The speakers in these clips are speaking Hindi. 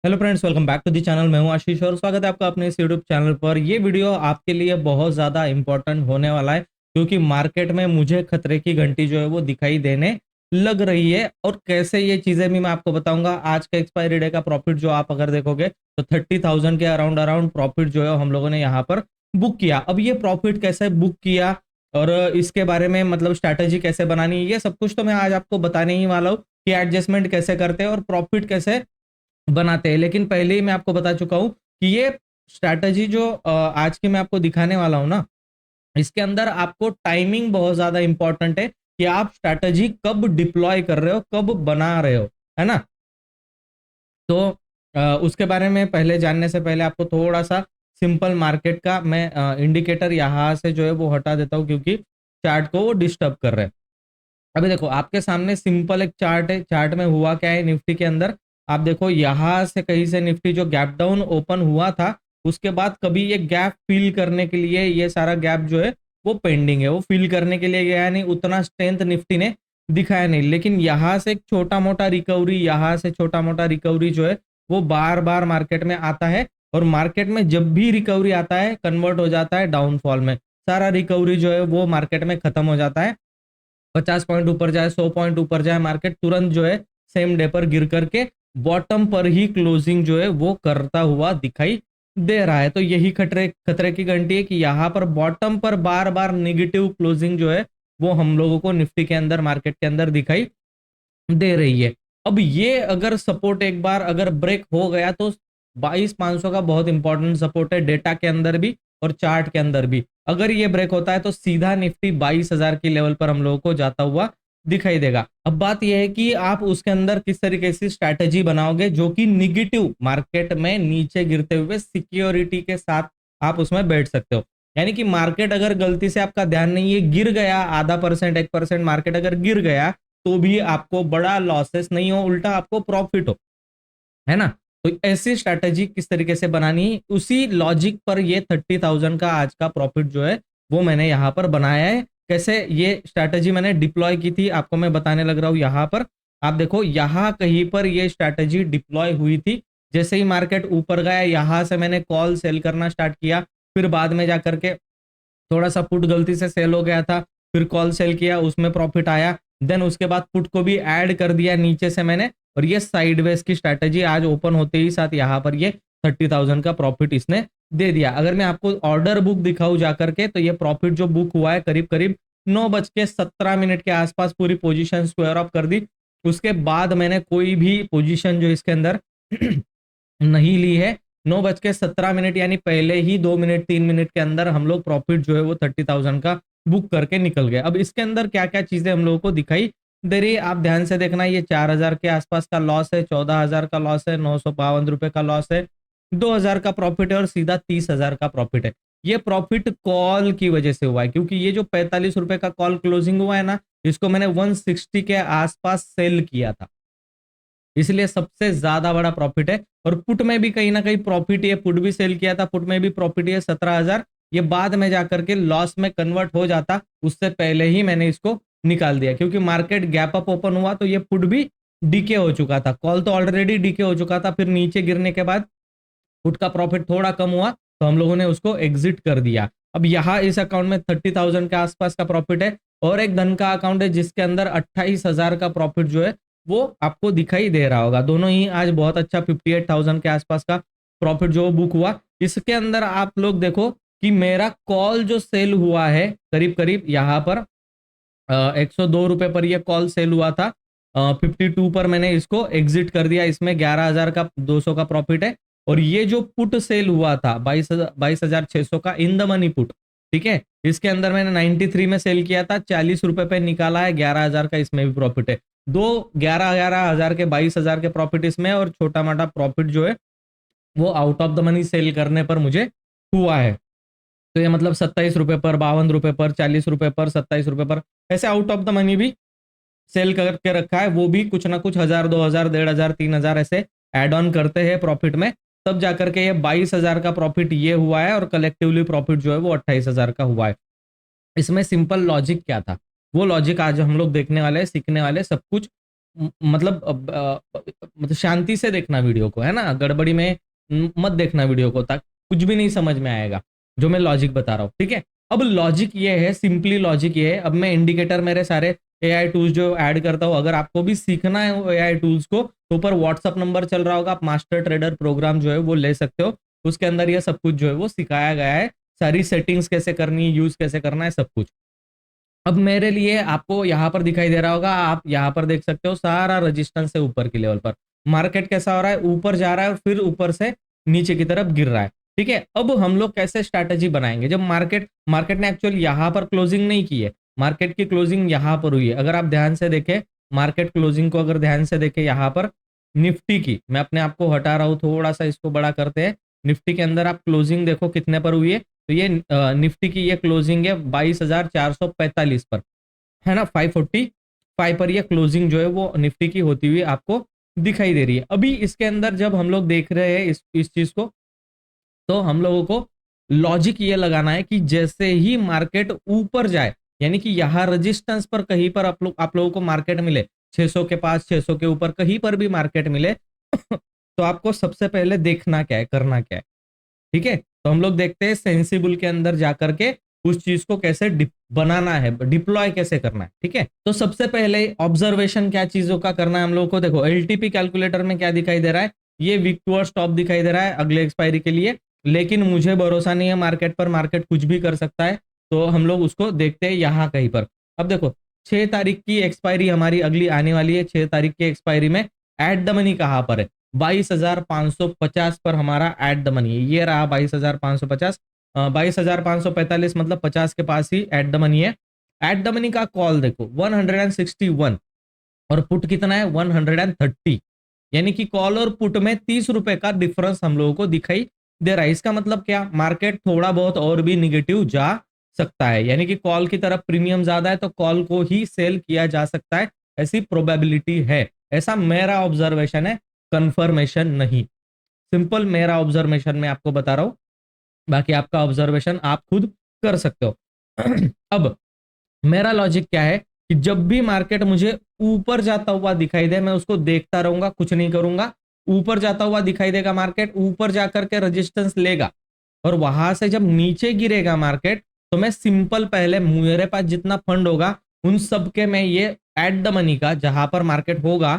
Hello friends, welcome back to the channel. मैं हूं आशीष और स्वागत है आपका अपने इस यूट्यूब चैनल पर। ये वीडियो आपके लिए बहुत ज़्यादा इंपॉर्टेंट होने वाला है क्योंकि मार्केट में मुझे खतरे की घंटी जो है वो दिखाई देने लग रही है। और कैसे ये चीज़ें भी मैं आपको बताऊंगा। आज का एक्सपायरी डे का प्रॉफिट जो आप अगर देखोगे तो 30,000 के अराउंड अराउंड प्रॉफिट जो है हम लोगों ने यहाँ पर बुक किया। अब ये प्रॉफिट कैसे बुक किया और इसके बारे में मतलब स्ट्रैटेजी कैसे बनानी, ये सब कुछ तो मैं आज आपको बताने ही वाला हूँ कि एडजस्टमेंट कैसे करते हैं और प्रॉफिट कैसे बनाते हैं। लेकिन पहले ही मैं आपको बता चुका हूं कि ये स्ट्रैटेजी जो आज की मैं आपको दिखाने वाला हूं ना, इसके अंदर आपको टाइमिंग बहुत ज्यादा इंपॉर्टेंट है कि आप स्ट्रैटेजी कब डिप्लॉय कर रहे हो, कब बना रहे हो, है ना। तो उसके बारे में पहले जानने से पहले आपको थोड़ा सा सिंपल मार्केट का मैं इंडिकेटर यहाँ से जो है वो हटा देता हूँ क्योंकि चार्ट को वो डिस्टर्ब कर रहे हैं। अभी देखो आपके सामने सिंपल एक चार्ट है। चार्ट में हुआ क्या है निफ्टी के अंदर, आप देखो यहां से कहीं से निफ्टी जो गैप डाउन ओपन हुआ था, उसके बाद कभी ये गैप फिल करने के लिए ये सारा गैप जो है वो पेंडिंग है, वो फिल करने के लिए गया नहीं, उतना स्ट्रेंथ निफ्टी ने दिखाया नहीं। लेकिन यहाँ से एक छोटा मोटा रिकवरी, यहाँ से छोटा मोटा रिकवरी जो है वो बार बार मार्केट में आता है। और मार्केट में जब भी रिकवरी आता है कन्वर्ट हो जाता है डाउनफॉल में। सारा रिकवरी जो है वो मार्केट में खत्म हो जाता है। 50 पॉइंट ऊपर जाए, 100 पॉइंट ऊपर जाए, मार्केट तुरंत जो है सेम डे पर गिर करके बॉटम पर ही क्लोजिंग जो है वो करता हुआ दिखाई दे रहा है। तो यही खतरे खतरे की घंटी है कि यहाँ पर बॉटम पर बार बार निगेटिव क्लोजिंग जो है वो हम लोगों को निफ्टी के अंदर, मार्केट के अंदर दिखाई दे रही है। अब ये अगर सपोर्ट एक बार अगर ब्रेक हो गया तो 22,500 का बहुत इंपॉर्टेंट सपोर्ट है डेटा के अंदर भी और चार्ट के अंदर भी। अगर ये ब्रेक होता है तो सीधा निफ्टी 22,000 की लेवल पर हम लोगों को जाता हुआ दिखाई देगा। अब बात यह है कि आप उसके अंदर किस तरीके से स्ट्रैटेजी बनाओगे जो कि निगेटिव मार्केट में नीचे गिरते हुए सिक्योरिटी के साथ आप उसमें बैठ सकते हो। यानी कि मार्केट अगर गलती से आपका ध्यान नहीं है गिर गया, आधा परसेंट 1% मार्केट अगर गिर गया तो भी आपको बड़ा लॉसेस नहीं हो, उल्टा आपको प्रॉफिट हो, है ना। तो ऐसी स्ट्रैटेजी किस तरीके से बनानी, उसी लॉजिक पर ये 30,000 का आज का प्रॉफिट जो है वो मैंने यहाँ पर बनाया है। कैसे ये स्ट्रैटेजी मैंने डिप्लॉय की थी आपको मैं बताने लग रहा हूँ। यहाँ पर आप देखो, यहाँ कहीं पर ये स्ट्रैटेजी डिप्लॉय हुई थी। जैसे ही मार्केट ऊपर गया यहाँ से मैंने कॉल सेल करना स्टार्ट किया, फिर बाद में जाकर के थोड़ा सा पुट गलती से सेल हो गया था, फिर कॉल सेल किया, उसमें प्रॉफिट आया। देन उसके बाद पुट को भी ऐड कर दिया नीचे से मैंने, और ये साइडवेज की स्ट्रैटेजी आज ओपन होते ही साथ यहाँ पर ये 30,000 का प्रॉफिट इसने दे दिया। अगर मैं आपको ऑर्डर बुक दिखाऊं जाकर के तो ये प्रॉफिट जो बुक हुआ है करीब करीब 9:17 के आसपास पूरी पोजीशन स्क्वायर ऑफ कर दी। उसके बाद मैंने कोई भी पोजीशन जो इसके अंदर नहीं ली है। 9:17 यानी पहले ही 2 मिनट 3 मिनट के अंदर हम लोग प्रॉफिट जो है वो 30,000 का बुक करके निकल गए। अब इसके अंदर क्या क्या चीजें हम लोगों को दिखाई दे रही है आप ध्यान से देखना। ये 4,000 के आसपास का लॉस है, 14,000 का लॉस है, 952 रुपए का लॉस है, 2,000 का प्रॉफिट है और सीधा 30,000 का प्रॉफिट है। ये प्रॉफिट कॉल की वजह से हुआ है क्योंकि ये जो 45 रुपए का कॉल क्लोजिंग हुआ है ना, इसको मैंने 160 के आसपास सेल किया था, इसलिए सबसे ज्यादा बड़ा प्रॉफिट है। और पुट में भी कहीं ना कहीं प्रॉफिट है, पुट भी सेल किया था, पुट में भी प्रॉफिट है 17,000। ये बाद में जाकर के लॉस में कन्वर्ट हो जाता, उससे पहले ही मैंने इसको निकाल दिया क्योंकि मार्केट गैप अप ओपन हुआ तो ये पुट भी डीके हो चुका था, कॉल तो ऑलरेडी डीके हो चुका था। फिर नीचे गिरने के बाद पुट का प्रॉफिट थोड़ा कम हुआ तो हम लोगों ने उसको एग्जिट कर दिया। अब यहाँ इस अकाउंट में 30,000 के आसपास का प्रॉफिट है और एक धन का अकाउंट है जिसके अंदर 28,000 का प्रॉफिट जो है वो आपको दिखाई दे रहा होगा। दोनों ही आज बहुत अच्छा 58,000 के आसपास का प्रॉफिट जो बुक हुआ। इसके अंदर आप लोग देखो कि मेरा कॉल जो सेल हुआ है करीब करीब यहाँ पर 102 रुपए पर ये कॉल सेल हुआ था। 52 पर मैंने इसको एग्जिट कर दिया, इसमें 11,000 का 200 का प्रॉफिट है। और ये जो पुट सेल हुआ था 22,600 का इन द मनी पुट, ठीक है, इसके अंदर मैंने 93 में सेल किया था, 40 रुपए पे निकाला है, 11,000 का इसमें भी प्रॉफिट है। दो 11,000 के 22,000 के प्रॉफिट इसमें और छोटा मोटा प्रॉफिट जो है वो out of the money sell करने पर मुझे हुआ है। तो ये मतलब 27 रुपए पर, 52 रुपए पर, 40 रुपए पर, 27 रुपए पर, ऐसे आउट ऑफ द मनी भी सेल करके रखा है। वो भी कुछ ना कुछ 1,000 2,000 1,500 3,000 ऐसे एड ऑन करते हैं प्रॉफिट में, तब जाकर के ये 22,000 का प्रॉफिट ये हुआ है और कलेक्टिवली प्रॉफिट जो है वो 28,000 का हुआ है। इसमें सिंपल लॉजिक क्या था, वो लॉजिक आज हम लोग देखने वाले हैं, सीखने वाले, सब कुछ मतलब शांति से देखना वीडियो को, है ना, गड़बड़ी में मत देखना वीडियो को, ताकि कुछ भी नहीं समझ में आएगा जो मैं लॉजिक बता रहा हूँ, ठीक है। अब लॉजिक ये है, सिंपली लॉजिक ये है। अब मैं इंडिकेटर मेरे सारे एआई टूल्स जो ऐड करता हूँ, अगर आपको भी सीखना है वो एआई टूल्स को, तो ऊपर व्हाट्सअप नंबर चल रहा होगा, आप मास्टर ट्रेडर प्रोग्राम जो है वो ले सकते हो। उसके अंदर ये सब कुछ जो है वो सिखाया गया है, सारी सेटिंग्स कैसे करनी है, यूज कैसे करना है, सब कुछ। अब मेरे लिए आपको यहाँ पर दिखाई दे रहा होगा, आप यहाँ पर देख सकते हो सारा रेजिस्टेंस है ऊपर की लेवल पर। मार्केट कैसा हो रहा है, ऊपर जा रहा है और फिर ऊपर से नीचे की तरफ गिर रहा है, ठीक है। अब हम लोग कैसे स्ट्रैटेजी बनाएंगे, जब मार्केट मार्केट ने एक्चुअली यहाँ पर क्लोजिंग नहीं की है, मार्केट की क्लोजिंग यहाँ पर हुई है। अगर आप ध्यान से देखें मार्केट क्लोजिंग को, अगर ध्यान से देखें यहाँ पर निफ्टी की, मैं अपने आप को हटा रहा हूँ, थोड़ा सा इसको बड़ा करते हैं। निफ्टी के अंदर आप क्लोजिंग देखो कितने पर हुई है, तो ये निफ्टी की ये क्लोजिंग है 22,445 पर, है ना, 545 पर ये क्लोजिंग जो है वो निफ्टी की होती हुई आपको दिखाई दे रही है। अभी इसके अंदर जब हम लोग देख रहे हैं इस चीज को, तो हम लोगों को लॉजिक ये लगाना है कि जैसे ही मार्केट ऊपर जाए, यानी कि यहाँ रेजिस्टेंस पर कहीं पर आप लोगों को मार्केट मिले 600 के पास, 600 के ऊपर कहीं पर भी मार्केट मिले तो आपको सबसे पहले देखना क्या है, करना क्या है, ठीक है। तो हम लोग देखते हैं सेंसिबल के अंदर जाकर के उस चीज को कैसे बनाना है, डिप्लॉय कैसे करना है, ठीक है। तो सबसे पहले ऑब्जर्वेशन क्या चीजों का करना है हम लोग को, देखो एलटीपी कैलकुलेटर में क्या दिखाई दे रहा है, ये वीक टू स्टॉप दिखाई दे रहा है अगले एक्सपायरी के लिए, लेकिन मुझे भरोसा नहीं है मार्केट पर, मार्केट कुछ भी कर सकता है। तो हम लोग उसको देखते हैं यहाँ कहीं पर। अब देखो 6 तारीख की एक्सपायरी हमारी अगली आने वाली है, 6 तारीख की एक्सपायरी में एट द मनी कहाँ पर है, 22,550 पर हमारा एट द मनी है, ये रहा 22,550, 22,545 मतलब 50 के पास ही एट द मनी है। एट द मनी का कॉल देखो 161 और पुट कितना है 130, यानी कि कॉल और पुट में 30 रुपए का डिफरेंस हम लोगों को दिखाई दे रहा है। इसका मतलब क्या, मार्केट थोड़ा बहुत और भी निगेटिव जा सकता है, यानी कि कॉल की तरफ प्रीमियम ज्यादा है तो कॉल को ही सेल किया जा सकता है, ऐसी प्रोबेबिलिटी है। ऐसा मेरा ऑब्जर्वेशन है, कंफर्मेशन नहीं, सिंपल मेरा ऑब्जर्वेशन मैं आपको बता रहा हूं, बाकी आपका ऑब्जर्वेशन आप खुद कर सकते हो। अब मेरा लॉजिक क्या है कि जब भी मार्केट मुझे ऊपर जाता हुआ दिखाई दे, मैं उसको देखता रहूंगा, कुछ नहीं करूंगा। ऊपर जाता हुआ दिखाई देगा मार्केट, ऊपर जाकर के रेजिस्टेंस लेगा और वहां से जब नीचे गिरेगा मार्केट, तो मैं सिंपल पहले मेरे पास जितना फंड होगा उन सब के मैं ये एट द मनी का जहां पर मार्केट होगा,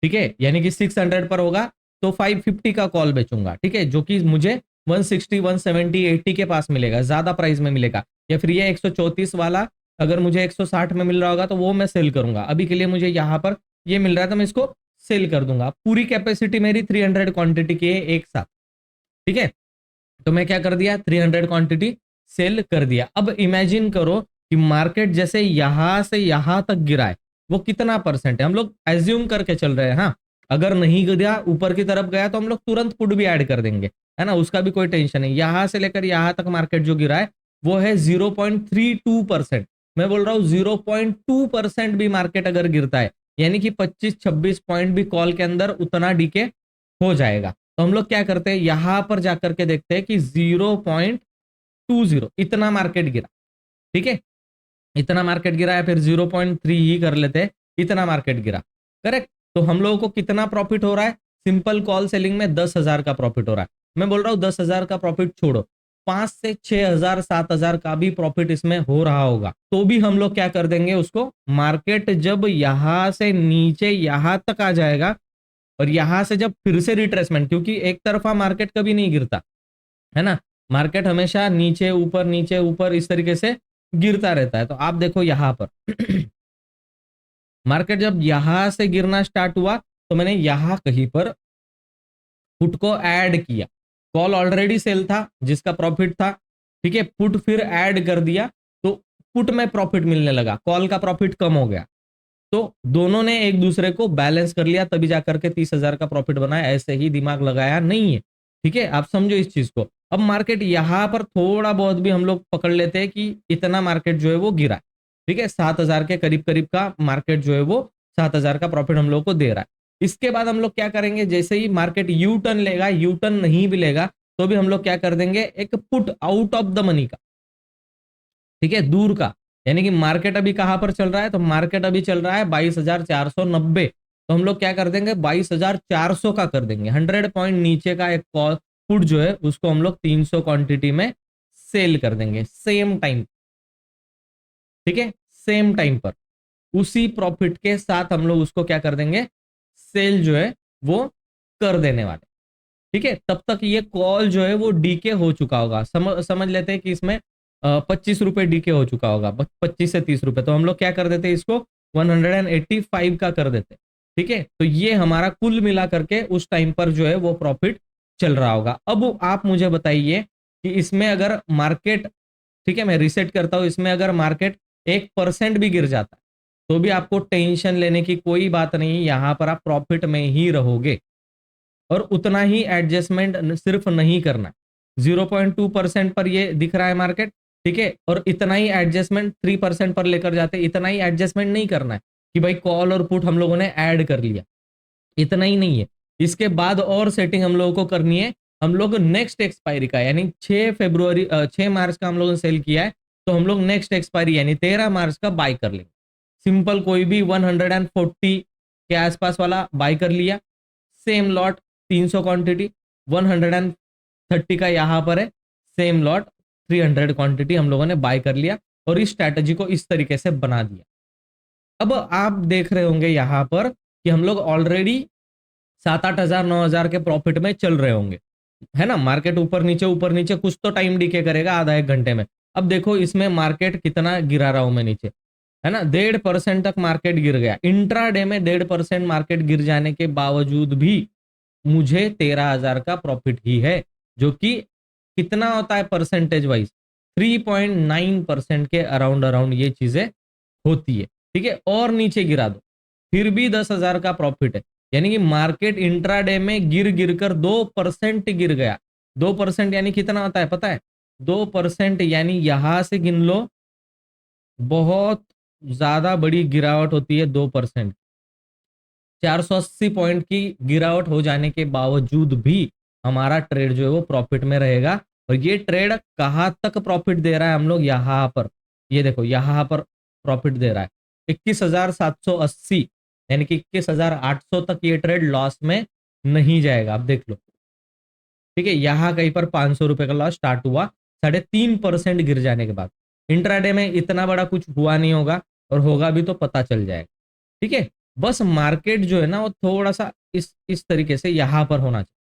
ठीक है, यानी कि 600 पर होगा तो 550 का कॉल बेचूंगा, ठीक है, जो कि मुझे 160, 170, 80 के पास मिलेगा, ज्यादा प्राइस में मिलेगा। या फिर ये 134 वाला अगर मुझे 160 में मिल रहा होगा तो वो मैं सेल करूंगा। अभी के लिए मुझे यहाँ पर ये मिल रहा है तो मैं इसको सेल कर दूंगा। पूरी कैपेसिटी मेरी 300 क्वांटिटी की है एक साथ, ठीक है। तो मैं क्या कर दिया, 300 क्वांटिटी सेल कर दिया। अब इमेजिन करो कि मार्केट जैसे यहां से यहां तक गिरा है, वो कितना परसेंट है, हम लोग एज्यूम करके चल रहे हैं, हाँ। अगर नहीं गिरा ऊपर की तरफ गया तो हम लोग तुरंत पुट भी ऐड कर देंगे, है ना, उसका भी कोई टेंशन नहीं। यहां से लेकर यहां तक मार्केट जो गिरा है वो है 0.32%। मैं बोल रहा हूँ 0.2% भी मार्केट अगर गिरता है, यानी कि 25-26 पॉइंट भी कॉल के अंदर उतना डीके हो जाएगा। तो हम लोग क्या करते हैं, यहां पर जाकर के देखते हैं कि 0.20 इतना मार्केट गिरा, ठीक है, इतना मार्केट गिरा है, फिर 0.3 ही कर लेते हैं, इतना मार्केट गिरा, करेक्ट। तो हम लोगों को कितना प्रॉफिट हो रहा है, सिंपल कॉल सेलिंग में 10,000 का प्रॉफिट हो रहा है। मैं बोल रहा हूँ 10,000 का प्रॉफिट छोड़ो, 5 से 6,000 7,000 का भी प्रॉफिट इसमें हो रहा होगा, तो भी हम लोग क्या कर देंगे उसको, मार्केट जब यहां से नीचे यहां तक आ जाएगा और यहां से जब फिर से रिट्रेसमेंट, क्योंकि एक तरफा मार्केट कभी नहीं गिरता, है ना, मार्केट हमेशा नीचे ऊपर इस तरीके से गिरता रहता है। तो आप देखो यहां पर मार्केट जब यहां से गिरना स्टार्ट हुआ तो मैंने यहां कहीं पर पुट को ऐड किया, कॉल ऑलरेडी सेल था जिसका प्रॉफिट था, ठीक है, पुट फिर ऐड कर दिया तो पुट में प्रॉफिट मिलने लगा, कॉल का प्रॉफिट कम हो गया, तो दोनों ने एक दूसरे को बैलेंस कर लिया, तभी जाकर के 30,000 का प्रॉफिट बनाया, ऐसे ही दिमाग लगाया नहीं है, ठीक है, आप समझो इस चीज को। अब मार्केट यहां पर थोड़ा बहुत भी हम लोग पकड़ लेते हैं कि इतना मार्केट जो है वो गिरा, ठीक है, 7,000 के करीब करीब का मार्केट जो है वो 7,000 का प्रॉफिट हम लोग को दे रहा है। इसके बाद हम लोग क्या करेंगे, जैसे ही मार्केट यू टर्न लेगा, यू टर्न नहीं भी लेगा तो भी हम लोग क्या कर देंगे, एक put out of the money का, ठीक है, दूर का, यानी कि मार्केट अभी कहां पर चल रहा है, तो मार्केट अभी चल रहा है 22,490, तो हम लोग क्या कर देंगे, 22,400 का कर देंगे। 100 पॉइंट नीचे का एक पुट जो है उसको हम लोग 300 क्वांटिटी में सेल कर देंगे सेम टाइम, ठीक है, सेम टाइम पर उसी प्रॉफिट के साथ हम लोग उसको क्या कर देंगे, सेल जो है वो कर देने वाले। ठीक है, तब तक ये कॉल जो है वो डीके हो चुका होगा। समझ लेते हैं कि इसमें 25 रुपए डीके हो चुका होगा, 25 से 30 रुपए। तो हम लोग क्या कर देते इसको 185 का कर देते। ठीक है, तो ये हमारा कुल मिला करके उस टाइम पर जो है वो प्रॉफिट चल रहा होगा। अब आप मुझे बताइए कि इसमें अगर मार्केट, ठीक है मैं रिसेट करता हूं, इसमें अगर मार्केट 1% भी गिर जाता है तो भी आपको टेंशन लेने की कोई बात नहीं, यहां पर आप प्रॉफिट में ही रहोगे। और उतना ही एडजस्टमेंट सिर्फ नहीं करना, 0.2% पर ये दिख रहा है मार्केट, ठीक है, और इतना ही एडजस्टमेंट 3% पर लेकर जाते, इतना ही एडजस्टमेंट नहीं करना है कि भाई कॉल और पुट हम लोगों ने ऐड कर लिया, इतना ही नहीं है। इसके बाद और सेटिंग हम लोगों को करनी है। हम लोग नेक्स्ट एक्सपायरी का यानी 6 मार्च का हम लोगों ने सेल किया है, तो हम लोग नेक्स्ट एक्सपायरी यानी 13 मार्च का बाय कर लेंगे। सिंपल कोई भी 140 के आसपास वाला बाय कर लिया, सेम लॉट 300 क्वांटिटी, 130 का यहां पर है, सेम लॉट 300 क्वांटिटी हम लोगों ने बाय कर लिया और इस स्ट्रैटेजी को इस तरीके से बना दिया। अब आप देख रहे होंगे यहां पर कि हम लोग ऑलरेडी 7-8 हजार 9 हजार के प्रॉफिट में चल रहे होंगे, है ना। मार्केट ऊपर नीचे कुछ तो टाइम डीके करेगा, आधा एक घंटे में। अब देखो इसमें मार्केट कितना गिरा रहा हूं मैं नीचे, है ना, 1.5% तक मार्केट गिर गया। इंट्राडे में 1.5% मार्केट गिर जाने के बावजूद भी मुझे 13,000 का प्रॉफिट ही है, जो कि कितना होता है परसेंटेज वाइज, 3.9% के अराउंड अराउंड ये चीजें होती है। ठीक है, और नीचे गिरा दो फिर भी 10,000 का प्रॉफिट है। यानी कि मार्केट इंट्राडे में गिर गिर कर 2% गिर गया। 2% यानी कितना होता है पता है, 2% यानी यहां से गिन लो, बहुत ज्यादा बड़ी गिरावट होती है 2%। 480 पॉइंट की गिरावट हो जाने के बावजूद भी हमारा ट्रेड जो है वो प्रॉफिट में रहेगा। और ये ट्रेड कहां तक प्रॉफिट दे रहा है, हम लोग यहां पर, ये देखो यहां पर प्रॉफिट दे रहा है 21,780, यानी कि 21,800 तक ये ट्रेड लॉस में नहीं जाएगा। आप देख लो, ठीक है, यहां कहीं पर 500 रुपए का लॉस स्टार्ट हुआ 3.5% गिर जाने के बाद। इंट्राडे में इतना बड़ा कुछ हुआ नहीं होगा, और होगा भी तो पता चल जाएगा। ठीक है, बस मार्केट जो है ना वो थोड़ा सा इस तरीके से यहां पर होना चाहिए।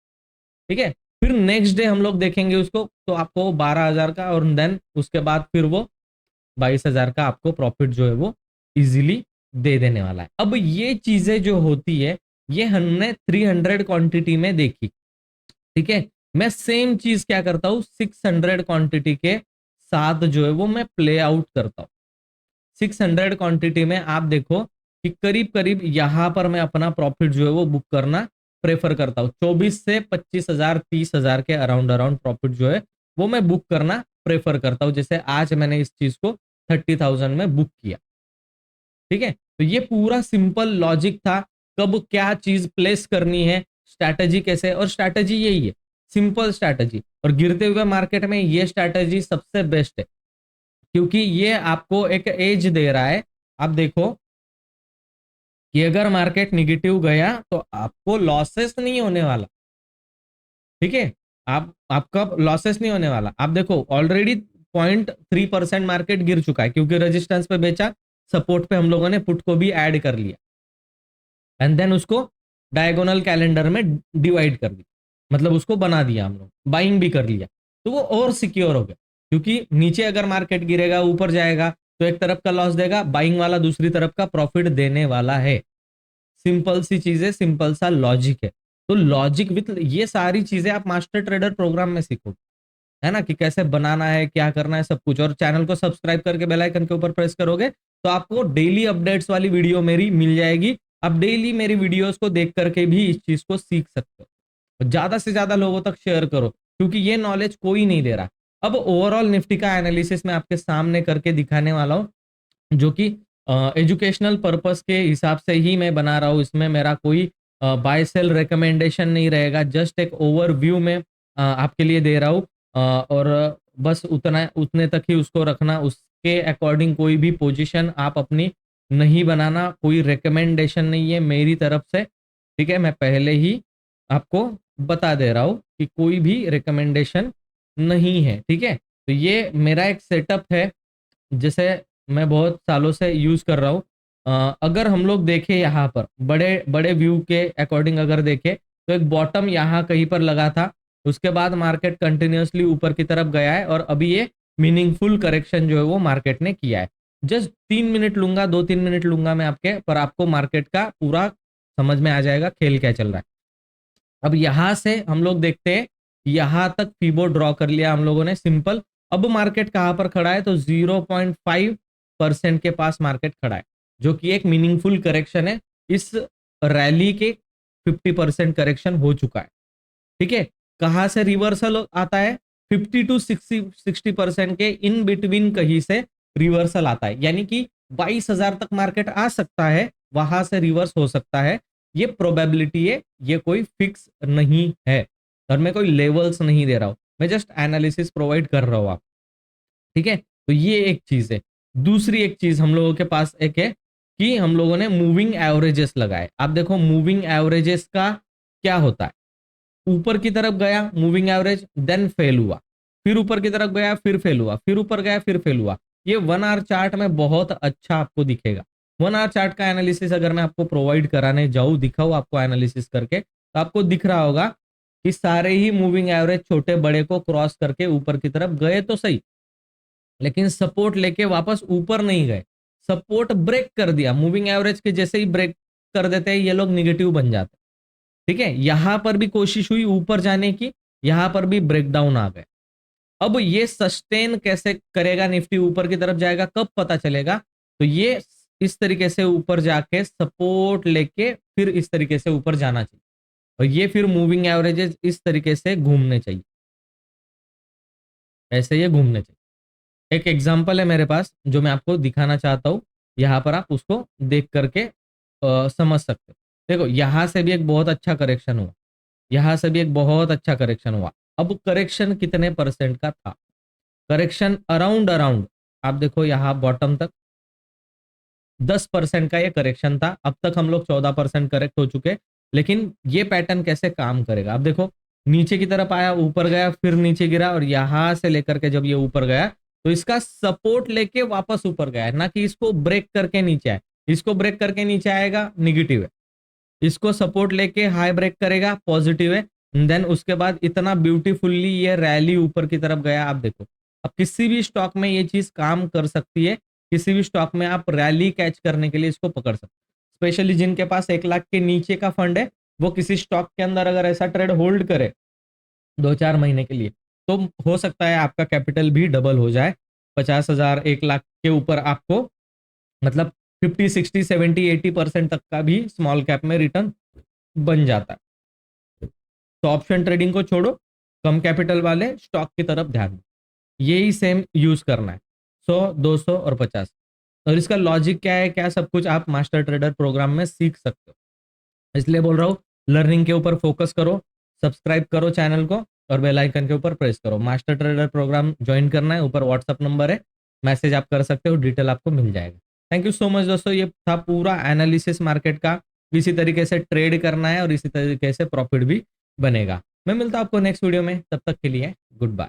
ठीक है, फिर नेक्स्ट डे हम लोग देखेंगे उसको, तो आपको 12,000 का, और देन उसके बाद फिर वो 22,000 का आपको प्रॉफिट जो है वो इजीली दे देने वाला है। अब ये चीजें जो होती है ये हमने 300 क्वांटिटी में देखी। ठीक है, मैं सेम चीज क्या करता हूं 600 क्वांटिटी के साथ जो है वो मैं प्ले आउट करता हूं। 600 क्वांटिटी में आप देखो कि करीब करीब यहां पर मैं अपना प्रॉफिट जो है वो बुक करना प्रेफर करता हूं। 24 से 25,000 30,000 के अराउंड अराउंड प्रॉफिट जो है वो मैं बुक करना प्रेफर करता हूं। जैसे आज मैंने इस चीज को 30,000 में बुक किया। ठीक है, तो ये पूरा सिंपल लॉजिक था, कब क्या चीज प्लेस करनी है, स्ट्रैटेजी कैसे, और स्ट्रैटेजी यही है, सिंपल स्ट्रैटेजी। और गिरते हुए मार्केट में ये स्ट्रैटेजी सबसे बेस्ट है, क्योंकि ये आपको एक एज दे रहा है। आप देखो कि अगर मार्केट निगेटिव गया तो आपको लॉसेस नहीं होने वाला। ठीक है, आपका लॉसेस नहीं होने वाला। आप देखो ऑलरेडी 0.3% मार्केट गिर चुका है, क्योंकि रेजिस्टेंस पे बेचा, सपोर्ट पे हम लोगों ने पुट को भी ऐड कर लिया, एंड देन उसको डायगोनल कैलेंडर में डिवाइड कर दिया, मतलब उसको बना दिया हम लोग, बाइंग भी कर लिया, तो वो और सिक्योर हो गया। क्योंकि नीचे अगर मार्केट गिरेगा ऊपर जाएगा तो एक तरफ का लॉस देगा, बाइंग वाला दूसरी तरफ का प्रॉफिट देने वाला है। सिंपल सी चीजें, सिंपल सा लॉजिक है। तो लॉजिक विथ ये सारी चीजें आप मास्टर ट्रेडर प्रोग्राम में सीखोगे, है ना, कि कैसे बनाना है, क्या करना है, सब कुछ। और चैनल को सब्सक्राइब करके बेल आइकन के ऊपर प्रेस करोगे तो आपको डेली अपडेट्स वाली वीडियो मेरी मिल जाएगी। आप डेली मेरी वीडियोस को देख करके भी इस चीज को सीख सकते हो। ज्यादा से ज्यादा लोगों तक शेयर करो, क्योंकि ये नॉलेज कोई नहीं दे रहा। अब ओवरऑल निफ्टी का एनालिसिस मैं आपके सामने करके दिखाने वाला हूँ, जो कि एजुकेशनल पर्पस के हिसाब से ही मैं बना रहा हूँ। इसमें मेरा कोई बाय सेल रिकमेंडेशन नहीं रहेगा, जस्ट एक ओवरव्यू में आपके लिए दे रहा हूँ। और बस उतना उतने तक ही उसको रखना, उसके अकॉर्डिंग कोई भी पोजीशन आप अपनी नहीं बनाना, कोई रिकमेंडेशन नहीं है मेरी तरफ से, ठीक है। मैं पहले ही आपको बता दे रहा हूँ कि कोई भी रिकमेंडेशन नहीं है, ठीक है। तो ये मेरा एक सेटअप है, जिसे मैं बहुत सालों से यूज कर रहा हूँ। अगर हम लोग देखें यहाँ पर बड़े बड़े व्यू के अकॉर्डिंग अगर देखें तो एक बॉटम यहाँ कहीं पर लगा था, उसके बाद मार्केट कंटिन्यूअसली ऊपर की तरफ गया है और अभी ये मीनिंगफुल करेक्शन जो है वो मार्केट ने किया है। जस्ट 3 मिनट लूंगा, 2-3 मिनट लूंगा मैं आपके, पर आपको मार्केट का पूरा समझ में आ जाएगा खेल क्या चल रहा है। अब यहां से हम लोग देखते हैं, यहां तक फीबो ड्रॉ कर लिया हम लोगों ने सिंपल। अब मार्केट कहां पर खड़ा है, तो 0.5% के पास मार्केट खड़ा है, जो कि एक मीनिंगफुल करेक्शन है। इस रैली के 50% करेक्शन हो चुका है, ठीक है। कहां से रिवर्सल आता है, 50 to 60% के इन बिटवीन कहीं से रिवर्सल आता है, यानी कि 22,000 तक मार्केट आ सकता है, वहां से रिवर्स हो सकता है। ये प्रोबेबिलिटी है, ये कोई फिक्स नहीं है, और मैं कोई लेवल्स नहीं दे रहा हूं, मैं जस्ट एनालिसिस प्रोवाइड कर रहा हूं आप, ठीक है। तो ये एक चीज है। दूसरी एक चीज हम लोगों के पास एक है कि हम लोगों ने मूविंग एवरेजेस लगाए। आप देखो मूविंग एवरेजेस का क्या होता है, ऊपर की तरफ गया मूविंग एवरेज, देन फेल हुआ, फिर ऊपर की तरफ गया, फिर फेल हुआ, फिर ऊपर गया, फिर फेल हुआ। ये 1 आवर चार्ट में बहुत अच्छा आपको दिखेगा। 1 आवर चार्ट का एनालिसिस अगर मैं आपको प्रोवाइड कराने जाऊं, दिखाऊं आपको एनालिसिस करके, तो आपको दिख रहा होगा कि सारे ही मूविंग एवरेज छोटे बड़े को क्रॉस करके ऊपर की तरफ गए तो सही, लेकिन सपोर्ट लेके वापस ऊपर नहीं गए। सपोर्ट ब्रेक कर दिया, मूविंग एवरेज के जैसे ही ब्रेक कर देते हैं ये लोग निगेटिव बन जाते हैं, ठीक है। यहां पर भी कोशिश हुई ऊपर जाने की, यहां पर भी ब्रेकडाउन आ गए। अब ये सस्टेन कैसे करेगा, निफ्टी ऊपर की तरफ जाएगा कब पता चलेगा, तो ये इस तरीके से ऊपर जाके सपोर्ट लेके फिर इस तरीके से ऊपर जाना चाहिए, और ये फिर मूविंग एवरेजेस इस तरीके से घूमने चाहिए, ऐसे ये घूमने चाहिए। एक एग्जांपल है मेरे पास जो मैं आपको दिखाना चाहता हूं, यहां पर आप उसको देख करके समझ सकते हो। देखो यहां से भी एक बहुत अच्छा करेक्शन हुआ, यहां से भी एक बहुत अच्छा करेक्शन हुआ। अब करेक्शन कितने परसेंट का था, करेक्शन अराउंड अराउंड आप देखो यहां बॉटम तक 10% का ये करेक्शन था। अब तक हम लोग 14% करेक्ट हो चुके, लेकिन ये पैटर्न कैसे काम करेगा, अब देखो नीचे की तरफ आया, ऊपर गया, फिर नीचे गिरा, और यहां से लेकर के जब ये ऊपर गया तो इसका सपोर्ट लेके वापस ऊपर गया है, ना कि इसको ब्रेक करके नीचे आए। इसको ब्रेक करके नीचे आएगा निगेटिव है, इसको सपोर्ट लेके हाई ब्रेक करेगा पॉजिटिव है, देन उसके बाद इतना ब्यूटीफुली ये रैली ऊपर की तरफ गया। आप देखो अब किसी भी स्टॉक में ये चीज काम कर सकती है, किसी भी स्टॉक में आप रैली कैच करने के लिए इसको पकड़ सकते हो। स्पेशली जिनके पास 1 लाख के नीचे का फंड है, वो किसी स्टॉक के अंदर अगर ऐसा ट्रेड होल्ड करे 2-4 महीने के लिए, तो हो सकता है आपका कैपिटल भी डबल हो जाए। 50,000 1 लाख के ऊपर आपको मतलब 50, 60, 70, 80% तक का भी स्मॉल कैप में रिटर्न बन जाता है। तो ऑप्शन ट्रेडिंग को छोड़ो, कम कैपिटल वाले स्टॉक की तरफ ध्यान दो, यही सेम यूज करना है, 100, 200 और 50। और इसका लॉजिक क्या है, क्या सब कुछ आप मास्टर ट्रेडर प्रोग्राम में सीख सकते हो। इसलिए बोल रहा हूँ लर्निंग के ऊपर फोकस करो, सब्सक्राइब करो चैनल को, और बेल आइकन के ऊपर प्रेस करो। मास्टर ट्रेडर प्रोग्राम ज्वाइन करना है, ऊपर व्हाट्सअप नंबर है, मैसेज आप कर सकते हो, डिटेल आपको मिल जाएगा। थैंक यू सो मच दोस्तों, ये था पूरा एनालिसिस मार्केट का, इसी तरीके से ट्रेड करना है और इसी तरीके से प्रॉफिट भी बनेगा। मैं मिलता हूं आपको नेक्स्ट वीडियो में, तब तक के लिए गुड बाय।